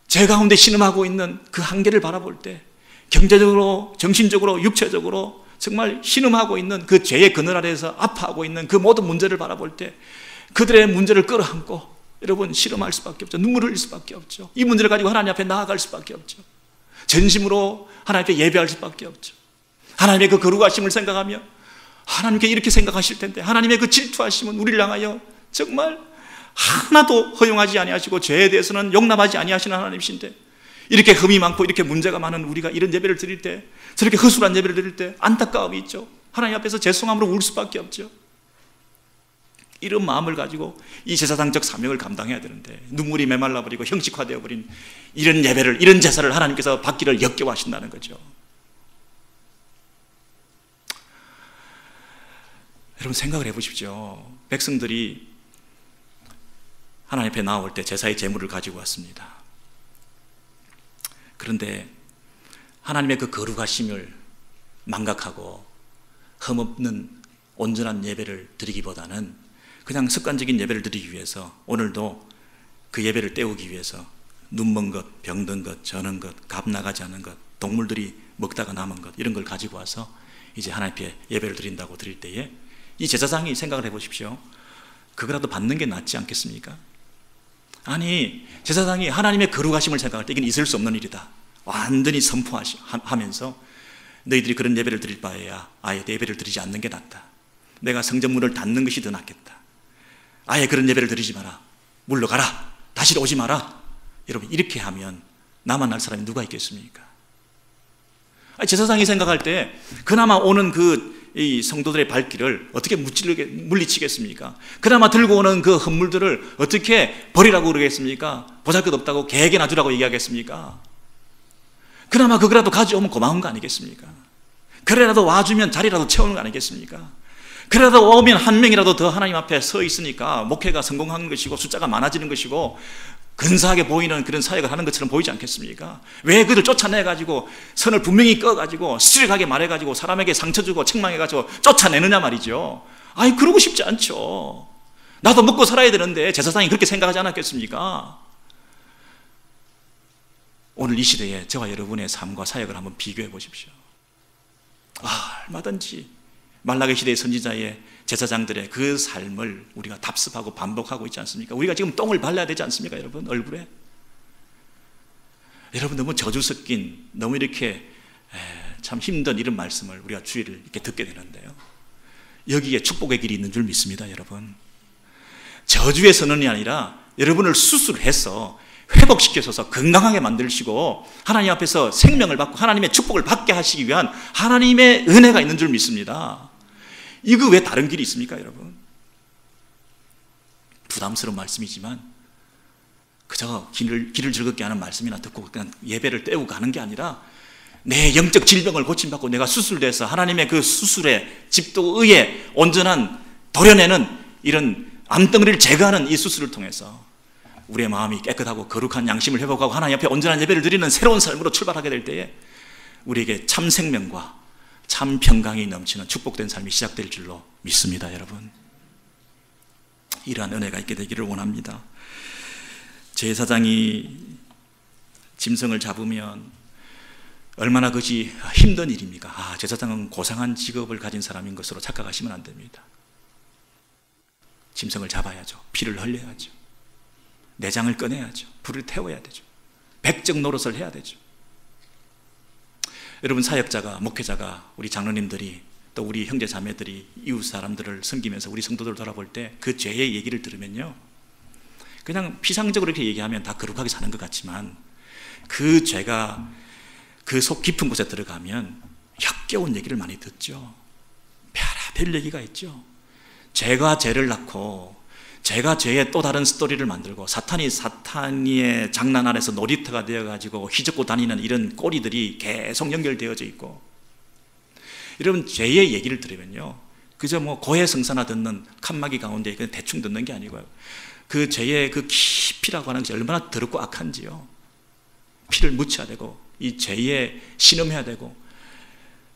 죄 가운데 신음하고 있는 그 한계를 바라볼 때, 경제적으로, 정신적으로, 육체적으로 정말 신음하고 있는 그 죄의 그늘 아래에서 아파하고 있는 그 모든 문제를 바라볼 때 그들의 문제를 끌어안고 여러분 실험할 수밖에 없죠. 눈물을 흘릴 수밖에 없죠. 이 문제를 가지고 하나님 앞에 나아갈 수밖에 없죠. 전심으로 하나님 앞에 예배할 수밖에 없죠. 하나님의 그 거룩하심을 생각하며 하나님께 이렇게 생각하실 텐데, 하나님의 그 질투하심은 우리를 향하여 정말 하나도 허용하지 아니하시고 죄에 대해서는 용납하지 아니하시는 하나님이신데, 이렇게 흠이 많고 이렇게 문제가 많은 우리가 이런 예배를 드릴 때, 저렇게 허술한 예배를 드릴 때 안타까움이 있죠. 하나님 앞에서 죄송함으로 울 수밖에 없죠. 이런 마음을 가지고 이 제사장적 사명을 감당해야 되는데 눈물이 메말라버리고 형식화되어 버린 이런 예배를, 이런 제사를 하나님께서 받기를 역겨워하신다는 거죠. 여러분 생각을 해보십시오. 백성들이 하나님 앞에 나올 때 제사의 제물을 가지고 왔습니다. 그런데 하나님의 그 거룩하심을 망각하고 흠없는 온전한 예배를 드리기보다는 그냥 습관적인 예배를 드리기 위해서, 오늘도 그 예배를 때우기 위해서 눈먼 것, 병든 것, 저는 것, 값 나가지 않은 것, 동물들이 먹다가 남은 것, 이런 걸 가지고 와서 이제 하나님 앞에 예배를 드린다고 드릴 때에 이 제사장이 생각을 해보십시오. 그거라도 받는 게 낫지 않겠습니까? 아니, 제사장이 하나님의 거룩하심을 생각할 때 이건 있을 수 없는 일이다, 완전히 선포하면서 너희들이 그런 예배를 드릴 바에야 아예 예배를 드리지 않는 게 낫다. 내가 성전문을 닫는 것이 더 낫겠다. 아예 그런 예배를 드리지 마라. 물러가라. 다시 오지 마라. 여러분, 이렇게 하면 나만 알 사람이 누가 있겠습니까? 제사장이 생각할 때 그나마 오는 이 성도들의 발길을 어떻게 물리치겠습니까? 그나마 들고 오는 그 헌물들을 어떻게 버리라고 그러겠습니까? 보잘것없다고 개에게나 주라고 얘기하겠습니까? 그나마 그거라도 가져오면 고마운 거 아니겠습니까? 그래라도 와주면 자리라도 채우는 거 아니겠습니까? 그래도 오면 한 명이라도 더 하나님 앞에 서 있으니까 목회가 성공하는 것이고 숫자가 많아지는 것이고 근사하게 보이는 그런 사역을 하는 것처럼 보이지 않겠습니까? 왜 그들 쫓아내가지고 선을 분명히 꺼가지고 스트릭하게 말해가지고 사람에게 상처 주고 책망해가지고 쫓아내느냐 말이죠. 아니, 그러고 싶지 않죠. 나도 먹고 살아야 되는데 제사장이 그렇게 생각하지 않았겠습니까? 오늘 이 시대에 저와 여러분의 삶과 사역을 한번 비교해 보십시오. 얼마든지 말라기 시대의 선지자의 제사장들의 그 삶을 우리가 답습하고 반복하고 있지 않습니까? 우리가 지금 똥을 발라야 되지 않습니까, 여러분? 얼굴에. 여러분, 너무 저주 섞인, 너무 이렇게 참 힘든 이런 말씀을 우리가 주의를 이렇게 듣게 되는데요, 여기에 축복의 길이 있는 줄 믿습니다, 여러분. 저주의 선언이 아니라 여러분을 수술해서 회복시켜서 건강하게 만드시고 하나님 앞에서 생명을 받고 하나님의 축복을 받게 하시기 위한 하나님의 은혜가 있는 줄 믿습니다. 이거 왜 다른 길이 있습니까, 여러분? 부담스러운 말씀이지만 그저 길을 즐겁게 하는 말씀이나 듣고 그냥 예배를 떼고 가는 게 아니라 내 영적 질병을 고침받고 내가 수술돼서 하나님의 그 수술의 집도의에 온전한 도려내는 이런 암덩어리를 제거하는 이 수술을 통해서 우리의 마음이 깨끗하고 거룩한 양심을 회복하고 하나님 앞에 온전한 예배를 드리는 새로운 삶으로 출발하게 될 때에 우리에게 참 생명과 참 평강이 넘치는 축복된 삶이 시작될 줄로 믿습니다, 여러분. 이러한 은혜가 있게 되기를 원합니다. 제사장이 짐승을 잡으면 얼마나 그것이 힘든 일입니까? 제사장은 고상한 직업을 가진 사람인 것으로 착각하시면 안 됩니다. 짐승을 잡아야죠. 피를 흘려야죠. 내장을 꺼내야죠. 불을 태워야 되죠. 백적 노릇을 해야 되죠. 여러분, 사역자가, 목회자가, 우리 장로님들이 또 우리 형제 자매들이 이웃 사람들을 섬기면서 우리 성도들을 돌아볼 때 그 죄의 얘기를 들으면요, 그냥 피상적으로 이렇게 얘기하면 다 거룩하게 사는 것 같지만 그 죄가 그 속 깊은 곳에 들어가면 역겨운 얘기를 많이 듣죠. 별의별 얘기가 있죠. 죄가 죄를 낳고 죄가 죄의 또 다른 스토리를 만들고 사탄이의 장난 안에서 놀이터가 되어가지고 휘젓고 다니는 이런 꼬리들이 계속 연결되어져 있고, 여러분, 죄의 얘기를 들으면요, 그저 고해성사나 듣는 칸막이 가운데 그냥 대충 듣는 게 아니고요, 그 죄의 그 깊이라고 하는 것이 얼마나 더럽고 악한지요. 피를 묻혀야 되고 이 죄에 신음해야 되고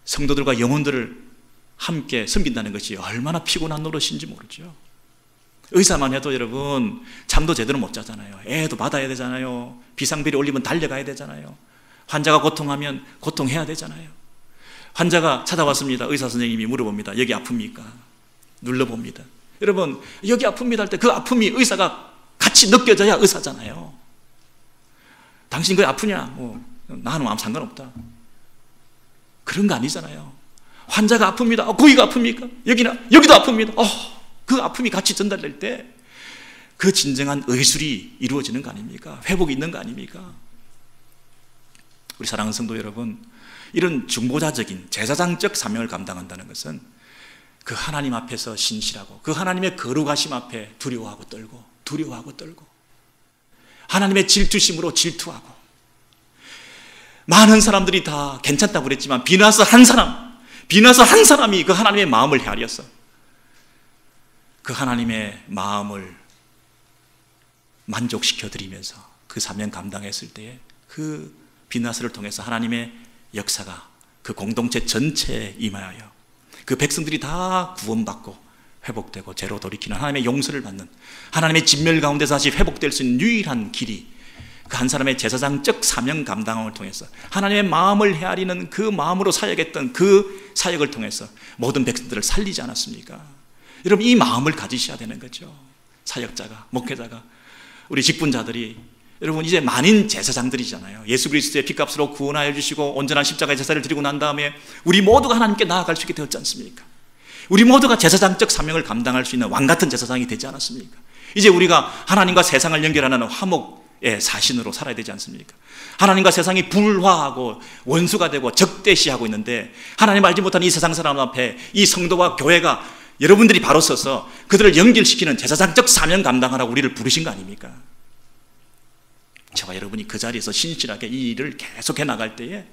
성도들과 영혼들을 함께 섬긴다는 것이 얼마나 피곤한 노릇인지 모르죠. 의사만 해도 여러분 잠도 제대로 못 자잖아요. 애도 받아야 되잖아요. 비상비를 올리면 달려가야 되잖아요. 환자가 고통하면 고통해야 되잖아요. 환자가 찾아왔습니다. 의사 선생님이 물어봅니다. 여기 아픕니까? 눌러봅니다. 여러분, 여기 아픕니다 할 때 그 아픔이 의사가 같이 느껴져야 의사잖아요. 당신 그게 아프냐? 나는 아무 상관없다. 그런 거 아니잖아요. 환자가 아픕니다. 거기가 아픕니까? 여기도 아픕니다. 그 아픔이 같이 전달될 때 그 진정한 의술이 이루어지는 거 아닙니까? 회복이 있는 거 아닙니까? 우리 사랑하는 성도 여러분, 이런 중보자적인 제사장적 사명을 감당한다는 것은 그 하나님 앞에서 신실하고 그 하나님의 거룩하심 앞에 두려워하고 떨고 하나님의 질투심으로 질투하고, 많은 사람들이 다 괜찮다고 그랬지만 비나서 한 사람이 그 하나님의 마음을 헤아렸어. 그 하나님의 마음을 만족시켜드리면서 그 사명 감당했을 때에 그 비나스를 통해서 하나님의 역사가 그 공동체 전체에 임하여 그 백성들이 다 구원받고 회복되고 죄로 돌이키는 하나님의 용서를 받는, 하나님의 진멸 가운데서 다시 회복될 수 있는 유일한 길이 그 한 사람의 제사장적 사명 감당함을 통해서 하나님의 마음을 헤아리는 그 마음으로 사역했던 그 사역을 통해서 모든 백성들을 살리지 않았습니까? 여러분, 이 마음을 가지셔야 되는 거죠. 사역자가, 목회자가, 우리 직분자들이. 여러분, 이제 만인 제사장들이잖아요. 예수 그리스도의 피값으로 구원하여 주시고 온전한 십자가의 제사를 드리고 난 다음에 우리 모두가 하나님께 나아갈 수 있게 되었지 않습니까? 우리 모두가 제사장적 사명을 감당할 수 있는 왕같은 제사장이 되지 않았습니까? 이제 우리가 하나님과 세상을 연결하는 화목의 사신으로 살아야 되지 않습니까? 하나님과 세상이 불화하고 원수가 되고 적대시하고 있는데, 하나님 알지 못한 이 세상 사람 앞에 이 성도와 교회가, 여러분들이 바로 서서 그들을 연결시키는 제사장적 사명 감당하라고 우리를 부르신 거 아닙니까? 저와 여러분이 그 자리에서 신실하게 이 일을 계속해 나갈 때에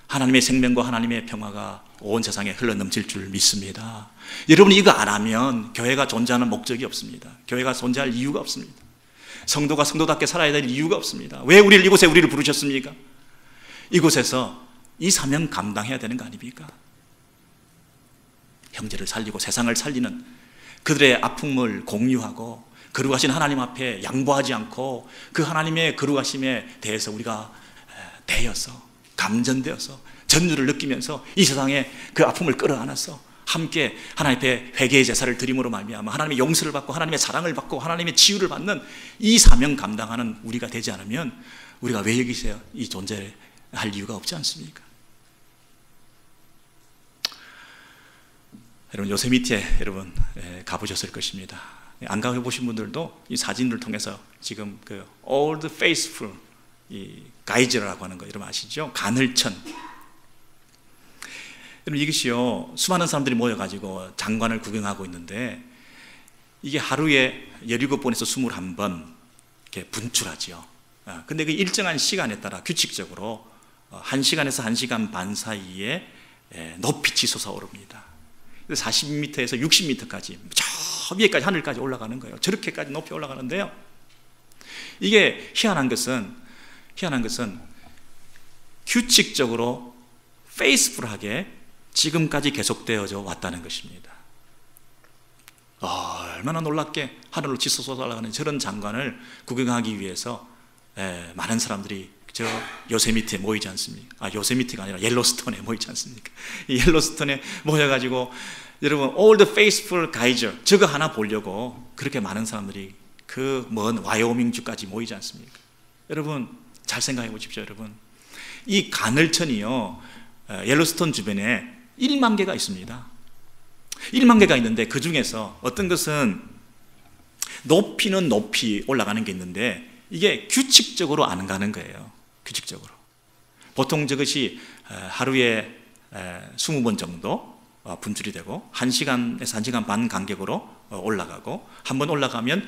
하나님의 생명과 하나님의 평화가 온 세상에 흘러넘칠 줄 믿습니다. 여러분이 이거 안 하면 교회가 존재하는 목적이 없습니다. 교회가 존재할 이유가 없습니다. 성도가 성도답게 살아야 될 이유가 없습니다. 왜 이곳에 우리를 부르셨습니까? 이곳에서 이 사명 감당해야 되는 거 아닙니까? 형제를 살리고 세상을 살리는, 그들의 아픔을 공유하고 거룩하신 하나님 앞에 양보하지 않고 그 하나님의 거룩하심에 대해서 우리가 대여서, 감전되어서 전율을 느끼면서 이 세상에 그 아픔을 끌어안아서 함께 하나님 앞에 회개의 제사를 드림으로 말미암아 하나님의 용서를 받고 하나님의 사랑을 받고 하나님의 치유를 받는 이 사명 감당하는 우리가 되지 않으면 우리가 왜 여기서 이 존재할 이유가 없지 않습니까? 여러분, 요세미티에 여러분 가보셨을 것입니다. 안 가보신 분들도 이 사진을 통해서 지금 그 Old Faithful 이 가이즈라고 하는 거 여러분 아시죠? 가늘천. 여러분, 이것이요, 수많은 사람들이 모여가지고 장관을 구경하고 있는데, 이게 하루에 17번에서 21번 이렇게 분출하죠. 근데 그 일정한 시간에 따라 규칙적으로 1시간에서 1시간 반 사이에 높이 솟아오릅니다. 40m에서 60m까지 저 위에까지, 하늘까지 올라가는 거예요. 저렇게까지 높이 올라가는데요, 이게 희한한 것은 규칙적으로 페이스풀하게 지금까지 계속되어져 왔다는 것입니다. 얼마나 놀랍게 하늘로 치솟아 올라가는 저런 장관을 구경하기 위해서 많은 사람들이 저 요세미티에 모이지 않습니까? 요세미티가 아니라 옐로스톤에 모이지 않습니까? 이 옐로스톤에 모여가지고 여러분, All the Faithful Geyser 저거 하나 보려고 그렇게 많은 사람들이 그 먼 와이오밍주까지 모이지 않습니까? 여러분, 잘 생각해 보십시오. 여러분, 이 가늘천이요, 옐로스톤 주변에 1만 개가 있습니다. 1만 개가 있는데 그 중에서 어떤 것은 높이는 높이 올라가는 게 있는데 이게 규칙적으로 안 가는 거예요. 규칙적으로. 보통 저것이 하루에 20번 정도 분출이 되고 1시간에서 1시간 반 간격으로 올라가고, 한번 올라가면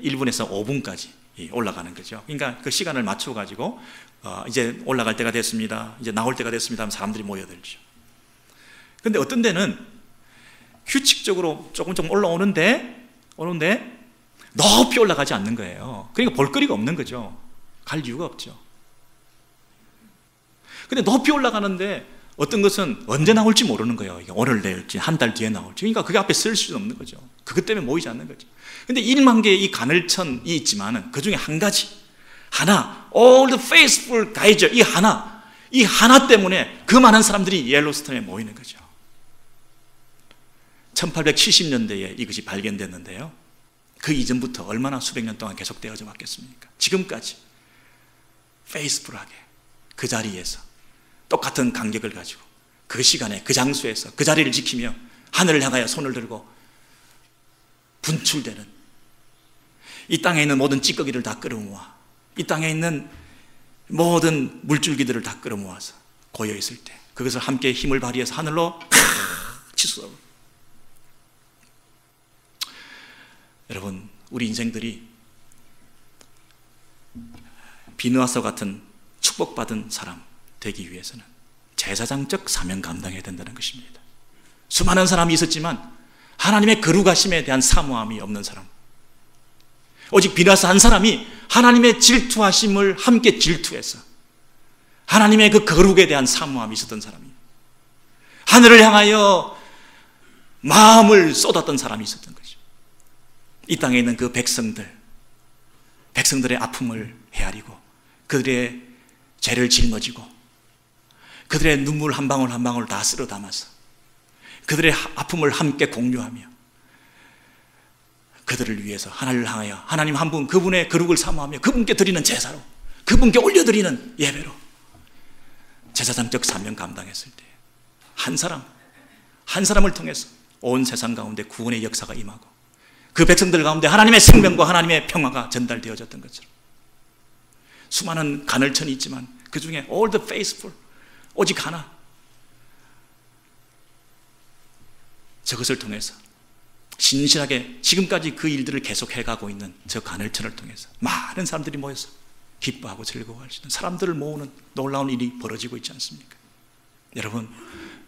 1분에서 5분까지 올라가는 거죠. 그러니까 그 시간을 맞춰 가지고 이제 올라갈 때가 됐습니다, 이제 나올 때가 됐습니다 하면 사람들이 모여들죠. 근데 어떤 데는 규칙적으로 조금 올라오는데 높이 올라가지 않는 거예요. 그러니까 볼거리가 없는 거죠. 갈 이유가 없죠. 근데 높이 올라가는데 어떤 것은 언제 나올지 모르는 거예요. 이게 오늘 내일지 한 달 뒤에 나올지. 그러니까 그게 앞에 쓸 수는 없는 거죠. 그것 때문에 모이지 않는 거죠. 근데 1만 개의 이 가늘천이 있지만은 그 중에 한 가지, 하나, All the Faithful Geyser, 이 하나 때문에 그 많은 사람들이 옐로스톤에 모이는 거죠. 1870년대에 이것이 발견됐는데요, 그 이전부터 얼마나 수백 년 동안 계속되어져 왔겠습니까? 지금까지 페이스풀하게 그 자리에서 똑같은 간격을 가지고 그 시간에 그 장소에서 그 자리를 지키며 하늘을 향하여 손을 들고 분출되는, 이 땅에 있는 모든 찌꺼기를 다 끌어모아, 이 땅에 있는 모든 물줄기들을 다 끌어모아서 고여있을 때 그것을 함께 힘을 발휘해서 하늘로 치솟아. 여러분, 우리 인생들이 비누아서 같은 축복받은 사람 되기 위해서는 제사장적 사명 감당해야 된다는 것입니다. 수많은 사람이 있었지만 하나님의 거룩하심에 대한 사모함이 없는 사람, 오직 비누아서 한 사람이 하나님의 질투하심을 함께 질투해서 하나님의 그 거룩에 대한 사모함이 있었던 사람이, 하늘을 향하여 마음을 쏟았던 사람이 있었던 거죠. 이 땅에 있는 그 백성들의 아픔을 헤아리고 그들의 죄를 짊어지고 그들의 눈물 한 방울 한 방울 다 쓸어 담아서 그들의 아픔을 함께 공유하며 그들을 위해서 하나님을 향하여 하나님 한 분 그분의 거룩을 사모하며 그분께 드리는 제사로, 그분께 올려드리는 예배로 제사장적 사명 감당했을 때 한 사람을 통해서 온 세상 가운데 구원의 역사가 임하고 그 백성들 가운데 하나님의 생명과 하나님의 평화가 전달되어졌던 것처럼 수많은 간헐천이 있지만 그 중에 all the faithful, 오직 하나, 저것을 통해서 신실하게 지금까지 그 일들을 계속해가고 있는 저 간헐천을 통해서 많은 사람들이 모여서 기뻐하고 즐거워할 수 있는 사람들을 모으는 놀라운 일이 벌어지고 있지 않습니까? 여러분,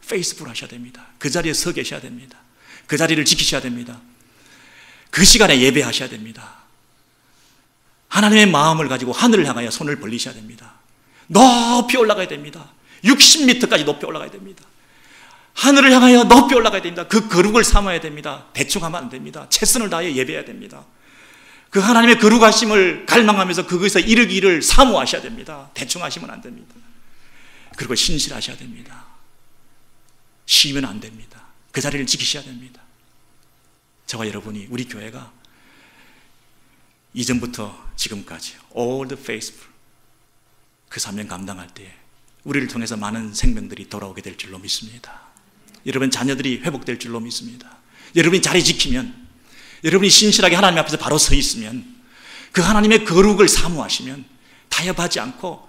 페이스북 하셔야 됩니다. 그 자리에 서 계셔야 됩니다. 그 자리를 지키셔야 됩니다. 그 시간에 예배하셔야 됩니다. 하나님의 마음을 가지고 하늘을 향하여 손을 벌리셔야 됩니다. 높이 올라가야 됩니다. 60m까지 높이 올라가야 됩니다. 하늘을 향하여 높이 올라가야 됩니다. 그 거룩을 삼아야 됩니다. 대충 하면 안 됩니다. 최선을 다하여 예배해야 됩니다. 그 하나님의 거룩하심을 갈망하면서 그것에 이르기를 사모하셔야 됩니다. 대충 하시면 안 됩니다. 그리고 신실하셔야 됩니다. 쉬면 안 됩니다. 그 자리를 지키셔야 됩니다. 저와 여러분이, 우리 교회가 이전부터 지금까지 all the faithful 그 사명 감당할 때에 우리를 통해서 많은 생명들이 돌아오게 될 줄로 믿습니다. 여러분 자녀들이 회복될 줄로 믿습니다. 여러분이 자리 지키면, 여러분이 신실하게 하나님 앞에서 바로 서 있으면, 그 하나님의 거룩을 사모하시면, 타협하지 않고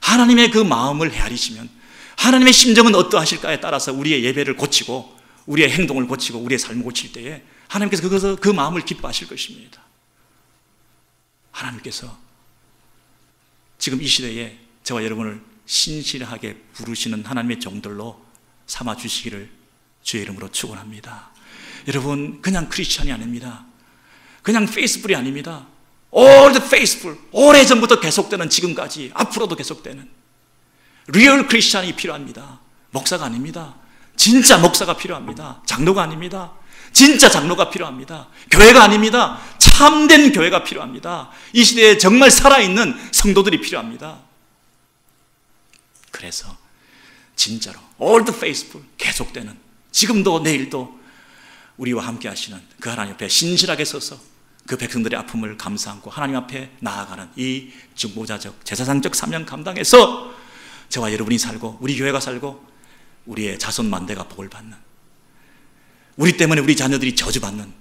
하나님의 그 마음을 헤아리시면 하나님의 심정은 어떠하실까에 따라서 우리의 예배를 고치고 우리의 행동을 고치고 우리의 삶을 고칠 때에 하나님께서 그것을, 그 마음을 기뻐하실 것입니다. 하나님께서 지금 이 시대에 저와 여러분을 신실하게 부르시는 하나님의 종들로 삼아 주시기를 주의 이름으로 축원합니다. 여러분, 그냥 크리스찬이 아닙니다. 그냥 페이스풀이 아닙니다. All the faithful, 오래전부터 계속되는, 지금까지 앞으로도 계속되는 리얼 크리스찬이 필요합니다. 목사가 아닙니다. 진짜 목사가 필요합니다. 장로가 아닙니다. 진짜 장로가 필요합니다. 교회가 아닙니다. 참된 교회가 필요합니다. 이 시대에 정말 살아있는 성도들이 필요합니다. 그래서 진짜로 all the faithful, 계속되는, 지금도 내일도 우리와 함께 하시는 그 하나님 앞에 신실하게 서서 그 백성들의 아픔을 감사 안고 하나님 앞에 나아가는 이 중보자적, 제사장적 사명 감당해서 저와 여러분이 살고 우리 교회가 살고 우리의 자손 만대가 복을 받는, 우리 때문에 우리 자녀들이 저주받는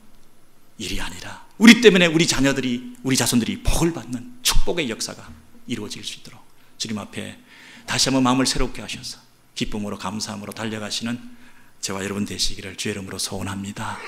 일이 아니라 우리 때문에 우리 자녀들이, 우리 자손들이 복을 받는 축복의 역사가 이루어질 수 있도록 주님 앞에 다시 한번 마음을 새롭게 하셔서 기쁨으로 감사함으로 달려가시는 저와 여러분 되시기를 주의 이름으로 소원합니다.